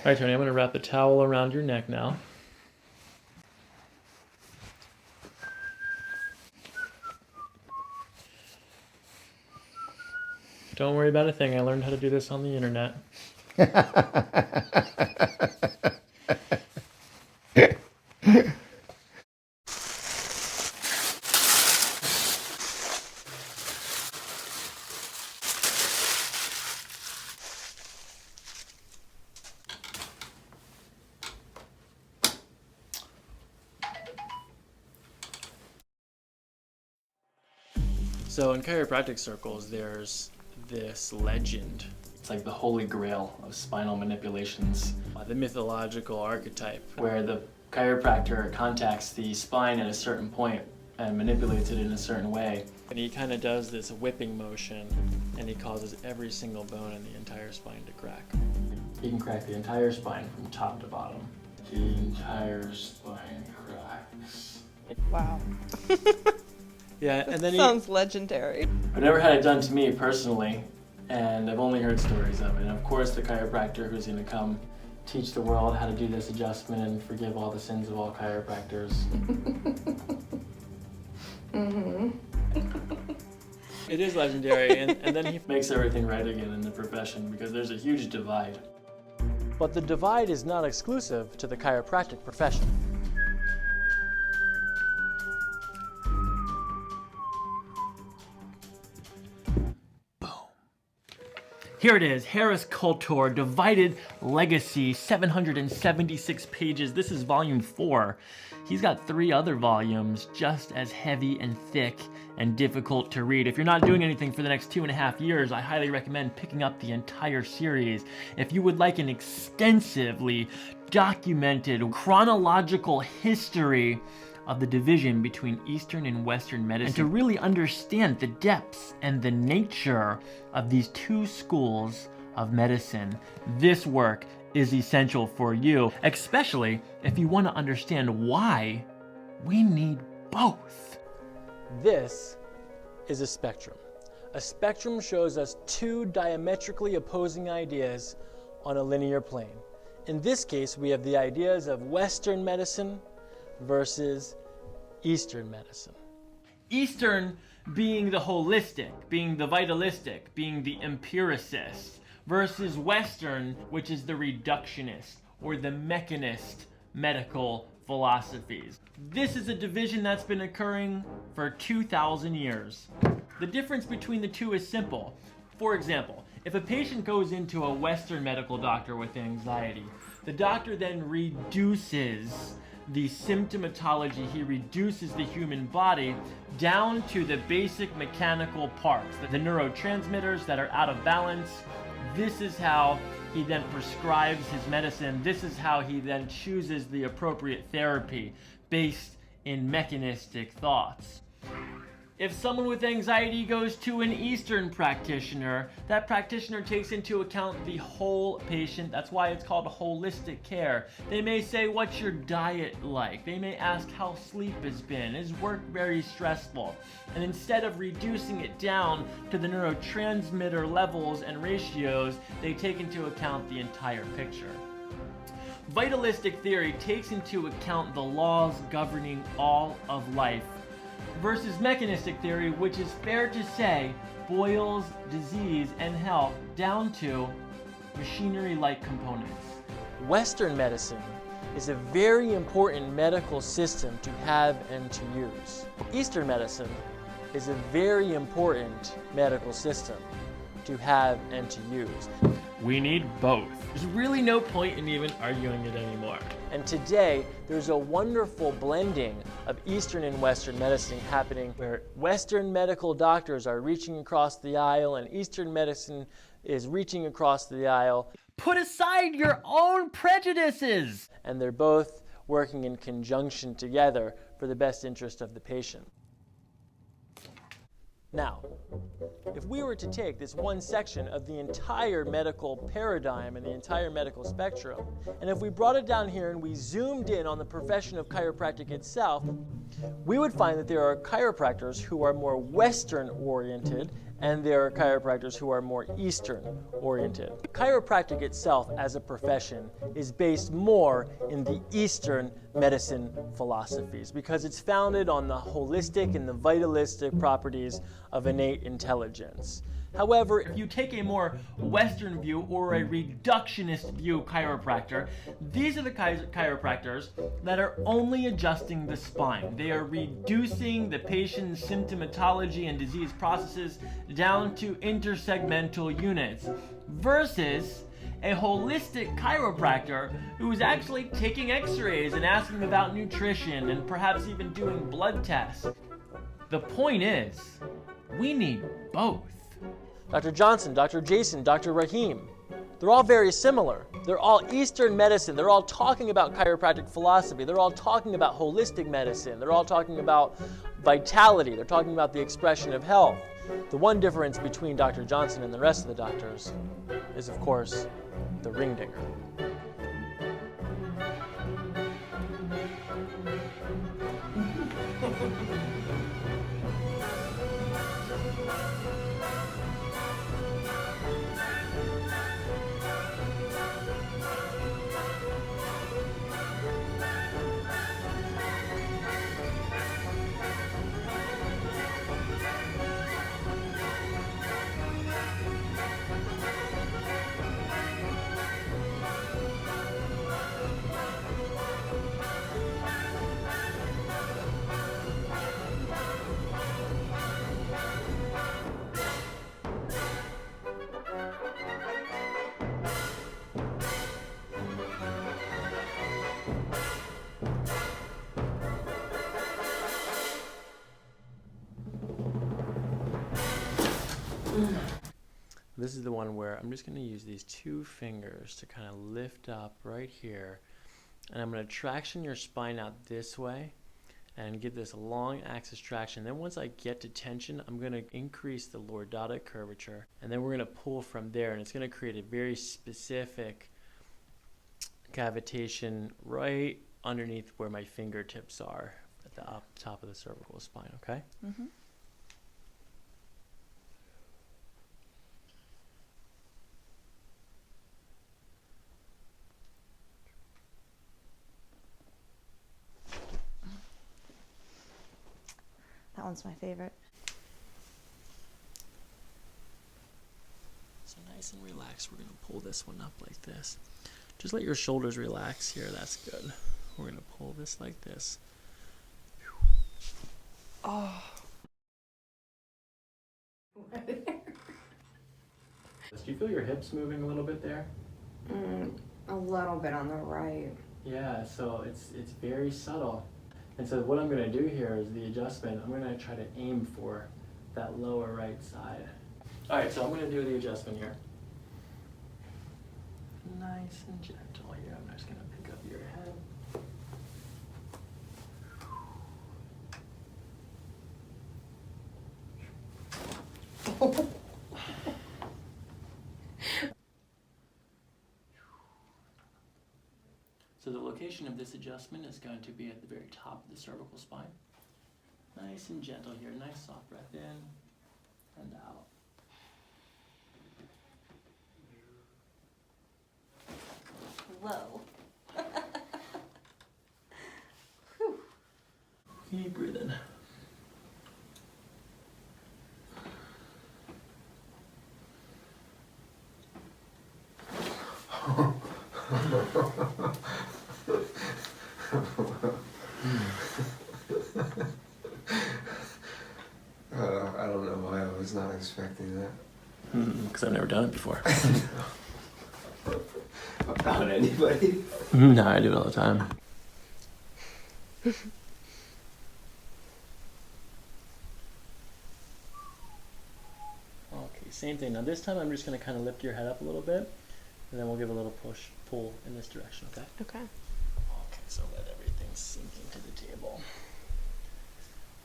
right, Tony, I'm going to wrap the towel around your neck now. Don't worry about a thing. I learned how to do this on the internet. So in chiropractic circles, there's this legend. It's like the holy grail of spinal manipulations. The mythological archetype where the chiropractor contacts the spine at a certain point and manipulates it in a certain way. And he kind of does this whipping motion and he causes every single bone in the entire spine to crack. He can crack the entire spine from top to bottom. The entire spine cracks. Wow. Yeah, and then Sounds legendary. I've never had it done to me personally, and I've only heard stories of it. And of course, the chiropractor who's going to come teach the world how to do this adjustment and forgive all the sins of all chiropractors. Mm-hmm. It is legendary, and then he makes everything right again in the profession because there's a huge divide. But the divide is not exclusive to the chiropractic profession. Here it is, Harris Cultor, Divided Legacy, 776 pages. This is volume 4. He's got 3 other volumes, just as heavy and thick and difficult to read. If you're not doing anything for the next 2.5 years, I highly recommend picking up the entire series. If you would like an extensively documented chronological history of the division between Eastern and Western medicine, and to really understand the depths and the nature of these two schools of medicine, this work is essential for you, especially if you want to understand why we need both. This is a spectrum. A spectrum shows us 2 diametrically opposing ideas on a linear plane. In this case, we have the ideas of Western medicine versus Eastern medicine. Eastern being the holistic, being the vitalistic, being the empiricist, versus Western, which is the reductionist or the mechanist medical philosophies. This is a division that's been occurring for 2,000 years. The difference between the two is simple. For example, if a patient goes into a Western medical doctor with anxiety, the doctor then reduces the symptomatology, he reduces the human body down to the basic mechanical parts, the neurotransmitters that are out of balance. This is how he then prescribes his medicine. This is how he then chooses the appropriate therapy based in mechanistic thoughts. If someone with anxiety goes to an Eastern practitioner, that practitioner takes into account the whole patient. That's why it's called holistic care. They may say, what's your diet like? They may ask how sleep has been. Is work very stressful? And instead of reducing it down to the neurotransmitter levels and ratios, they take into account the entire picture. Vitalistic theory takes into account the laws governing all of life, versus mechanistic theory, which is fair to say boils disease and health down to machinery-like components. Western medicine is a very important medical system to have and to use. Eastern medicine is a very important medical system to have and to use. We need both. There's really no point in even arguing it anymore. And today, there's a wonderful blending of Eastern and Western medicine happening where Western medical doctors are reaching across the aisle and Eastern medicine is reaching across the aisle. Put aside your own prejudices! And they're both working in conjunction together for the best interest of the patient. Now, if we were to take this one section of the entire medical paradigm and the entire medical spectrum, and if we brought it down here and we zoomed in on the profession of chiropractic itself, we would find that there are chiropractors who are more Western oriented and there are chiropractors who are more Eastern oriented. Chiropractic itself as a profession is based more in the Eastern medicine philosophies because it's founded on the holistic and the vitalistic properties of innate intelligence. However, if you take a more Western view or a reductionist view chiropractor, these are the chiropractors that are only adjusting the spine. They are reducing the patient's symptomatology and disease processes down to intersegmental units versus a holistic chiropractor who is actually taking x-rays and asking about nutrition and perhaps even doing blood tests. The point is, we need both. Dr. Johnson, Dr. Jason, Dr. Rahim, they're all very similar. They're all Eastern medicine. They're all talking about chiropractic philosophy. They're all talking about holistic medicine. They're all talking about vitality. They're talking about the expression of health. The one difference between Dr. Johnson and the rest of the doctors is, of course, the ring dinger. This is the one where I'm just going to use these two fingers to kind of lift up right here. And I'm going to traction your spine out this way and give this long axis traction. Then once I get to tension, I'm going to increase the lordotic curvature. And then we're going to pull from there. And it's going to create a very specific cavitation right underneath where my fingertips are at the top of the cervical spine, okay? Mm-hmm. That one's my favorite. So nice and relaxed. We're going to pull this one up like this. Just let your shoulders relax here. That's good. We're going to pull this like this. Oh. Do you feel your hips moving a little bit there? A little bit on the right. Yeah, so it's very subtle. And so what I'm going to do here is the adjustment. I'm going to try to aim for that lower right side. All right, so I'm going to do the adjustment here. Nice and gentle here. I'm just going to pick up your head. So the location of this adjustment is going to be at the very top of the cervical spine. Nice and gentle here. Nice soft breath in and out. Whoa. Keep breathing. I don't know why I was not expecting that. Because I've never done it before. About anybody? No, I do it all the time. Okay, same thing. Now this time I'm just going to kind of lift your head up a little bit, and then we'll give a little pull in this direction, okay? Okay. Okay, so let everything sink into the table.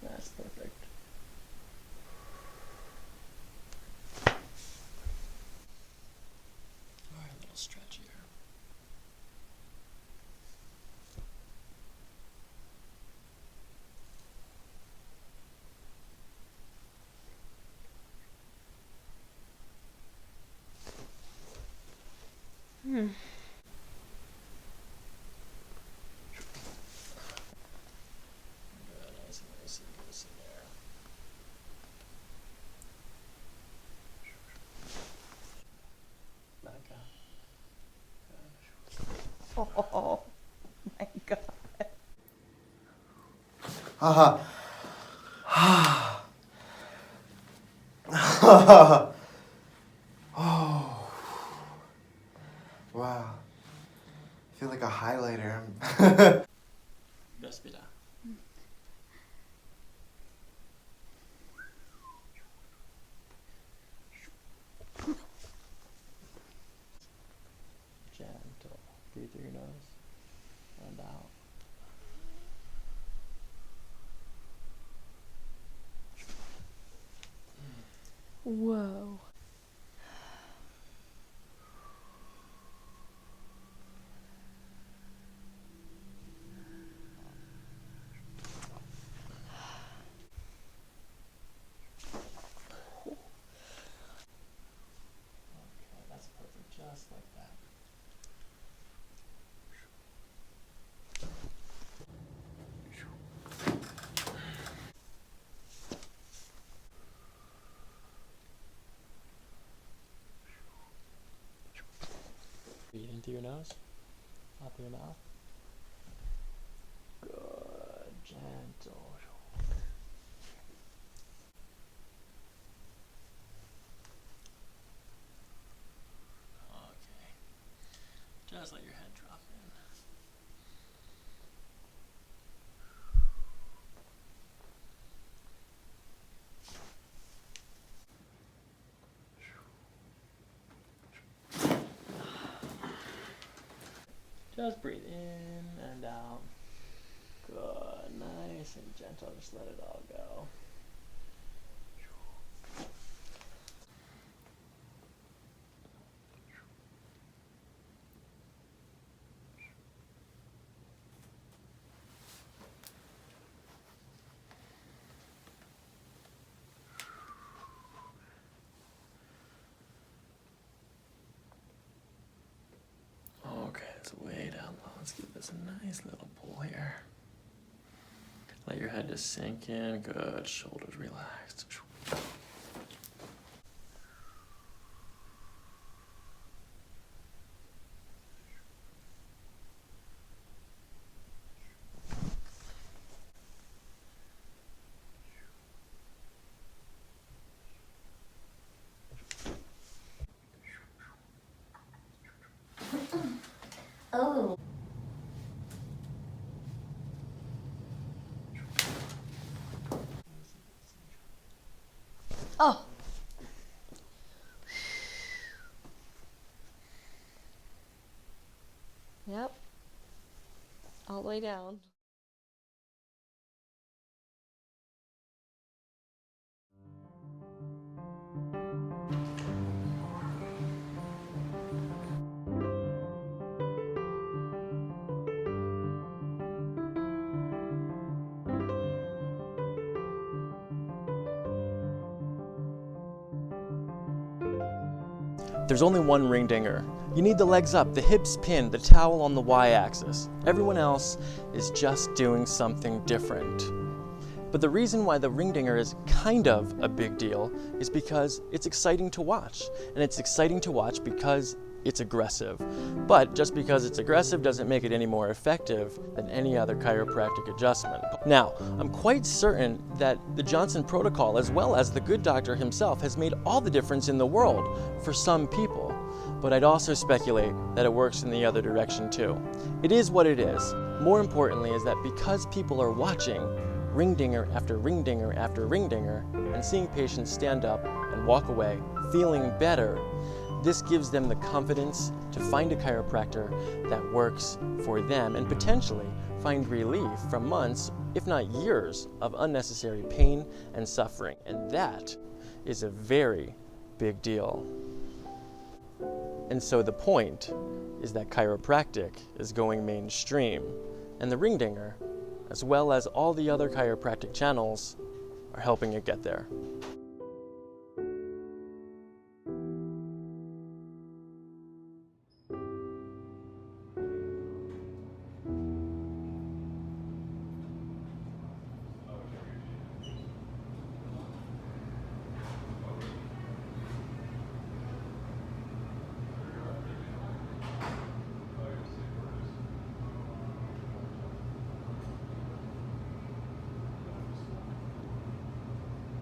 That's perfect. All right, a little stretch here. Oh. Wow. I feel like a highlighter. Respira. Gentle. Breathe through your nose and out. Whoa. Okay, that's perfect, just like that. Breathe in through your nose, out through your mouth. Good, gentle. Okay, just let your head drop in. Just breathe in and out. Good, nice and gentle, just let it all go. Okay, it's way down low. Let's give this a nice little pull here. Let your head just sink in. Good, shoulders relaxed. Oh. Oh. Yep. All the way down. There's only one ring dinger. You need the legs up, the hips pinned, the towel on the y-axis. Everyone else is just doing something different. But the reason why the ring dinger is kind of a big deal is because it's exciting to watch. And it's exciting to watch because it's aggressive. But just because it's aggressive doesn't make it any more effective than any other chiropractic adjustment. Now, I'm quite certain that the Johnson protocol, as well as the good doctor himself, has made all the difference in the world for some people. But I'd also speculate that it works in the other direction too. It is what it is. More importantly is that because people are watching ring dinger after ring dinger after ring dinger and seeing patients stand up and walk away feeling better, this gives them the confidence to find a chiropractor that works for them and potentially find relief from months, if not years, of unnecessary pain and suffering. And that is a very big deal. And so the point is that chiropractic is going mainstream, and the ring dinger, as well as all the other chiropractic channels, are helping it get there.